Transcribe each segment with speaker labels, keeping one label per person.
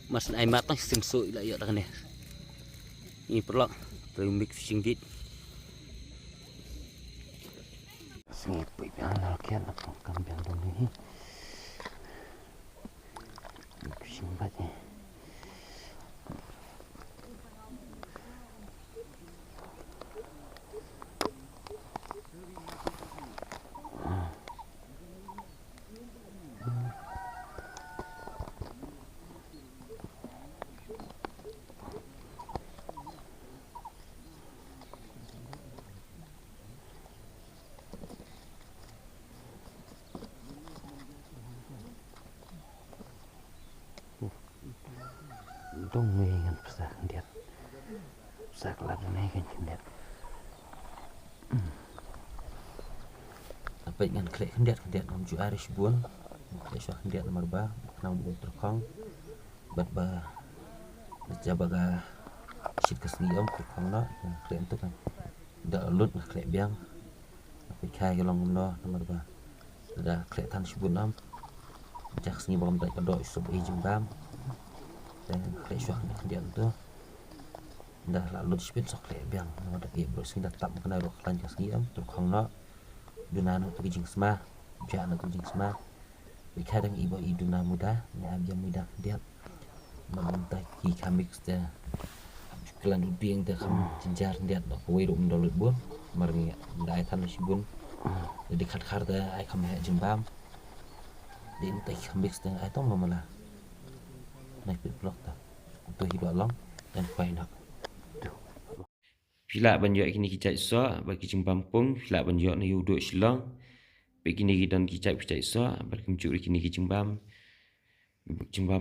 Speaker 1: mas ai matang sim so ila ya kan ya ini perlu remix fishing dit sing pui pian la kian apa kam pian dong ni fishing bat ni dong mengan pesak dia pesak lagi kan dia apa dengan klek dia nam ju aris buan klek syah dia nomor ba nam bu terkong bat ba jabaga shit kesniam terkong na klek itu kan dah lut klek biang apa kai long no nomor ba dah klek tan shibun nam jak sni bom dai kado sub ejim bam dan klek syah dia tu dah lalu spin sok klek biang nomor dak ye bro sing tak kena ro klan jak sniam terkong na dunano tu kijing sma jana tu kijing sma kadang ibu iduna muda ni abjam muda dia meminta ki kamik sta kelan uding dia kam jinjar dia no we rum dolut bun marni dai tan sibun jadi khat da ai kam ha jimbam din tai kamik sta ai tong mamala naik pit blok ta tu hidup long dan paina pila banjok kini kicai so bagi jimbam pung pila banjok ni uduk silong begini dan kicap so berkemcuk kini jimbam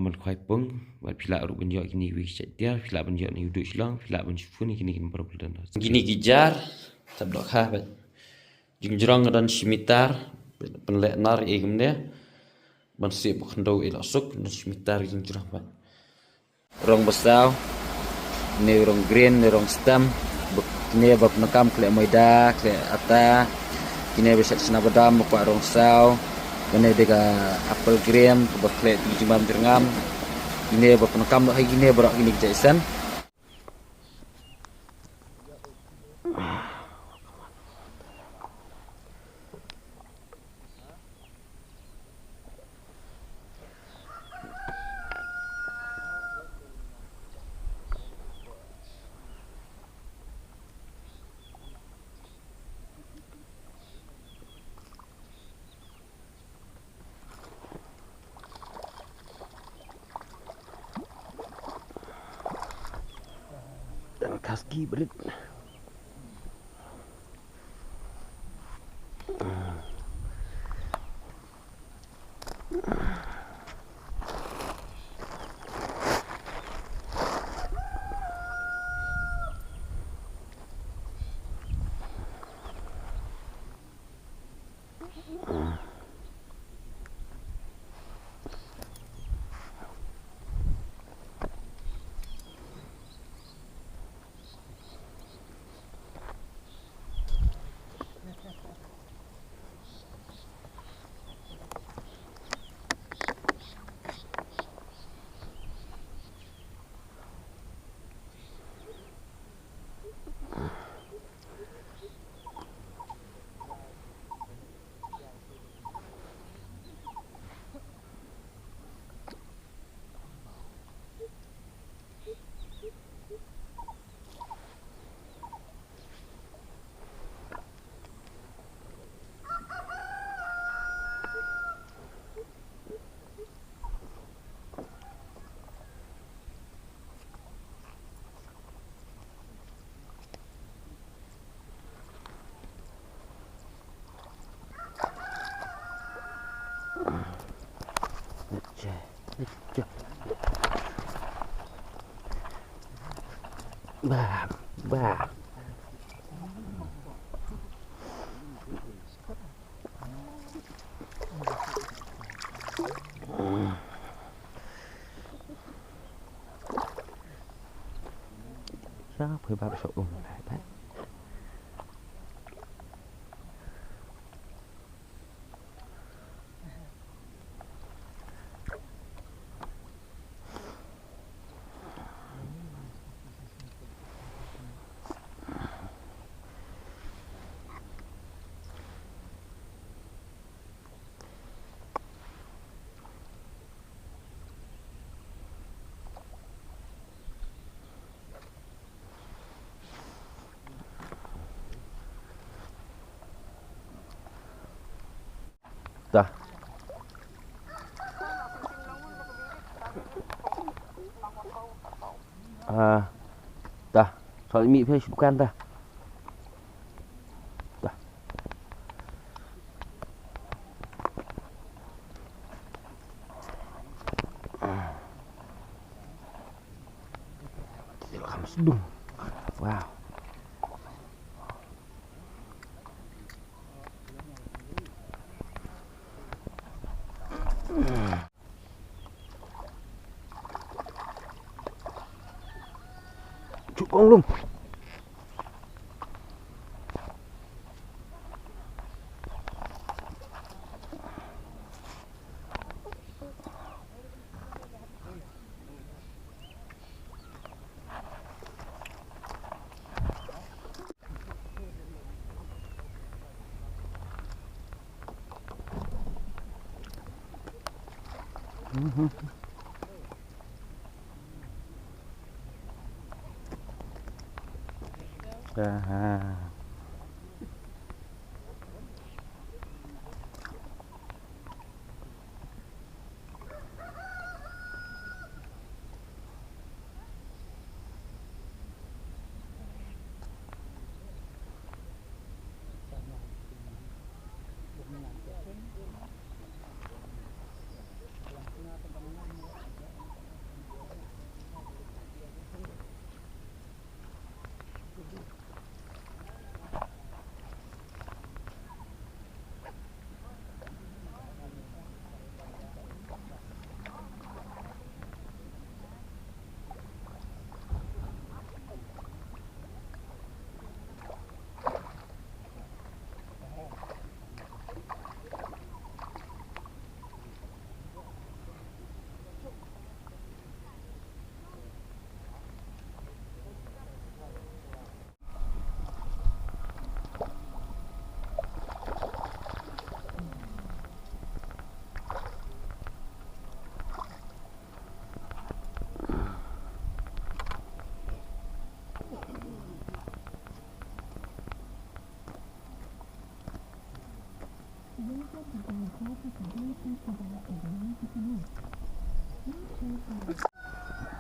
Speaker 1: man khoi pung buat pila ru benjok kini wi chat dia pila benjok ni uduk silong pila benjufun kini problem gini gijar tablok ha ba jingjrong dan simitar penlek nar igmne ban sip khndo ila suk dan simitar jingjrong ba rong besau ni rong green ni rong stem ni bab nakam kle moida kle ata kini bisa sena badam pak rong sau kene dega apple cream bakle di jimbam jerngam ini bab nakam hai gini berak gini jaisan dan kaki belit bah sao phải ba sổ luôn này đấy Dah, soal mie fish bukan dah. Dah. Silakan sedung. Wow. Cuk con luôn. Dah.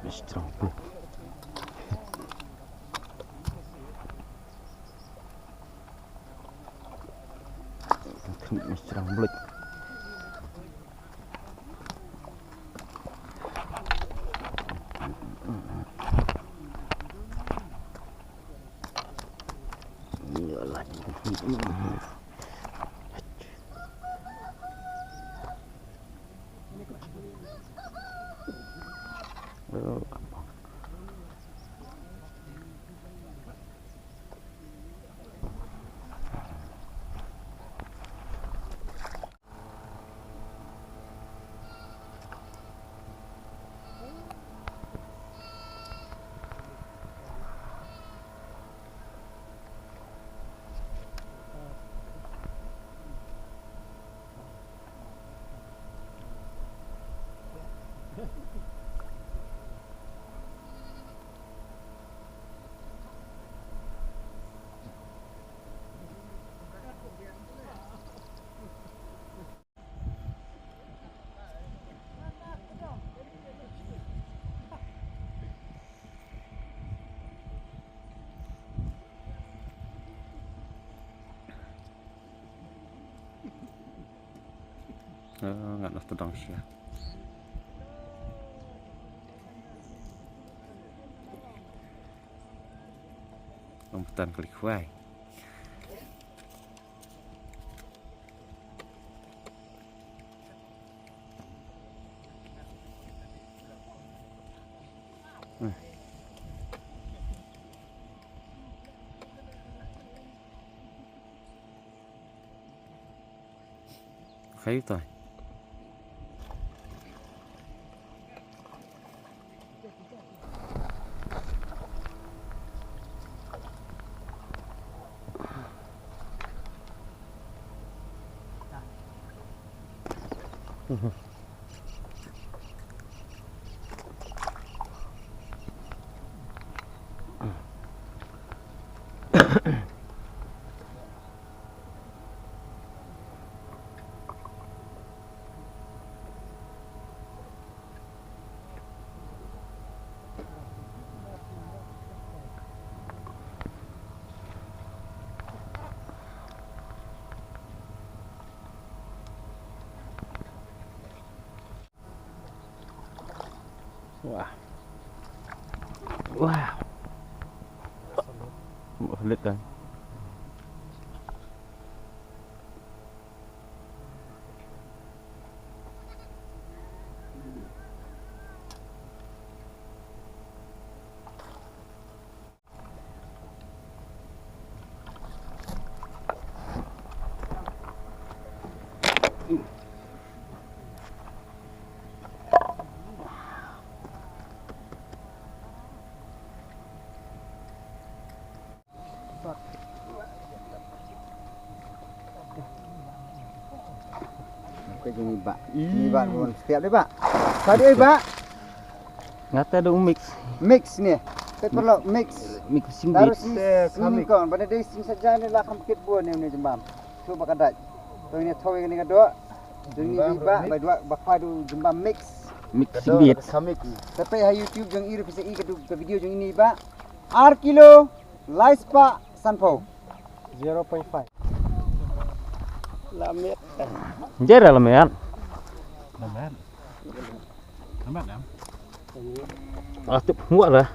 Speaker 1: Masih terang. Masih terang belut. Iyalah. Nggak nafsu dong sih. Rambutan klik wae. Kayu tuh.
Speaker 2: Wah. Wow. Sulit kan.
Speaker 3: Cái gì bạn? Ini bạn buồn setiap deh, Pak. Tadi, Pak.
Speaker 2: Ngata dong mix.
Speaker 3: Mix nih. Kita perlu mix.
Speaker 2: Mix
Speaker 3: Harus
Speaker 2: simbit.
Speaker 3: sini kon. Pada dia sing saja ni lah kempit buat ni jembam. Coba kadaj. Tu ini tahu yang ni kedua. Ini Pak, berdua bakal du jembam mix.
Speaker 2: Mix simbit.
Speaker 3: Tapi ha YouTube jeng iri bisa i ke video jeng ini, Pak. R kilo lice Pak sanpo. 0.5.
Speaker 2: Lamet. Jera lamet.
Speaker 4: Lamet. Lamet am.
Speaker 2: Tuh nguak lah.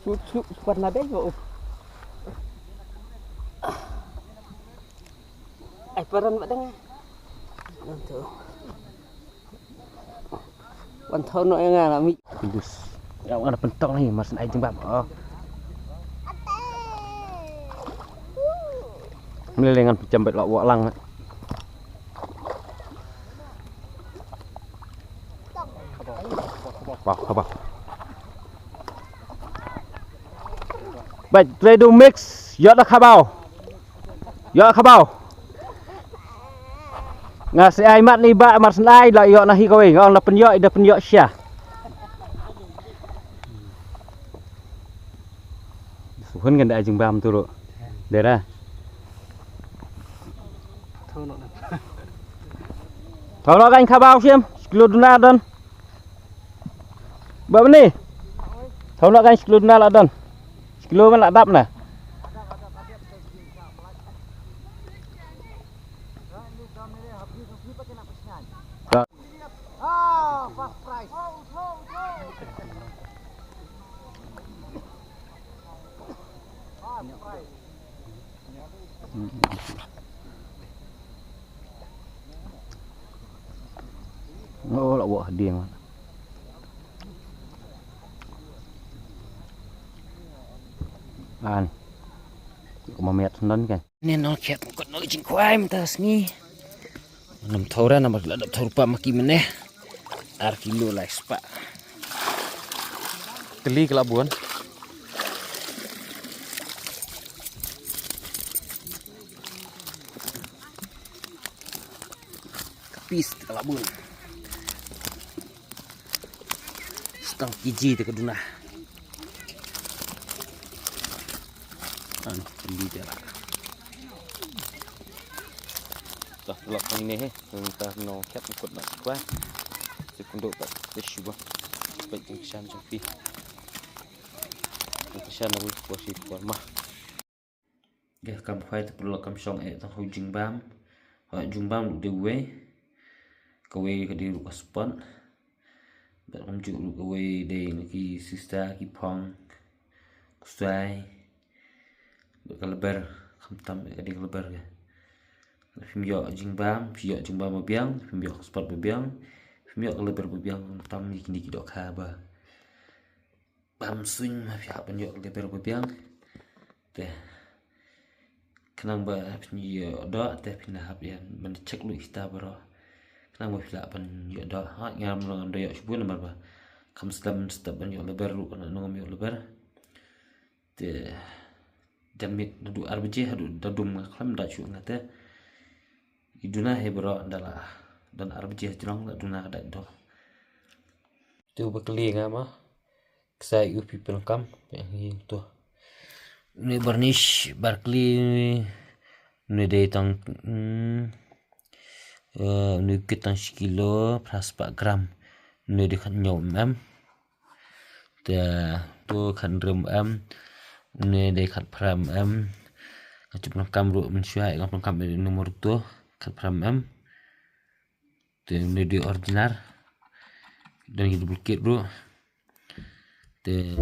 Speaker 5: Sup warna bego. Peran mak deng. Nanti. Wan thau no yang ngami.
Speaker 2: Kudus. Ya ada pentok nih mas ai jembam. Oh. Melelengan pecambet lak wak lang. Apa? Baik, try do mix. Yot khabao. Ngasih ai mat ni ba mar snai la yot nahi kowe ngong la penyok syah. Suhun kan da jembam tu ro. Dera. Thau nó anh khabao xem, skludna dan. Ba ni. Thau nó anh skludna la dan. Sklo man la dap na.
Speaker 3: Ah, fast price.
Speaker 2: Oh, la buah dieng. An. Ko ma met non kan. Ni no khet ko no jing kwai mtas ni. Nam thora nam la thor pa maki meneh. Ar kilo la spa. Teli kelabuan. Kapis kelabuan. Setang kiji te keduna. Beli dia lah. Dah telak ini entah no cat ikut nak kuat. Sekunduk tak tersyubah. Baik jengsan jampi. Jengsan aku kuasi kuat mah. Gak kam fai tu perlu kam song tang hujung bam. Hujung bam lu dewe. Kawe ke di lu spon. Bat kam juk lu kawe de lagi sista ki pong. Kusai. Kelebar kamtam di kelebar ya. Film yo jingbam biang, film yo spot biang, film yo kelebar biang tam ni kini kidok khaba. Bam sun ma pihak pen yo kelebar biang. Teh. Kenang ba ni yo do teh pindah hab ya men cek lu ista baro. Kenang ba pihak pen yo do ha ngam nang do yo shbun mar ba. Kam stam ben yo lebar lu kana nongom yo lebar. Teh jamit du arbje hadu dadum ngaklam da chu ngate iduna hebro adalah dan arbje jrong da duna da do tu bekli ngama ksai upi pelkam yang itu ni varnish barkli ni de tang ni kitan kilo pras 4 gram ni de khan nyom em te tu khan rum em ni de khat pram em kacup nakam ru mensyai ngam nakam nomor tu khat pram em tu ni di original dan ini double kit bro. Te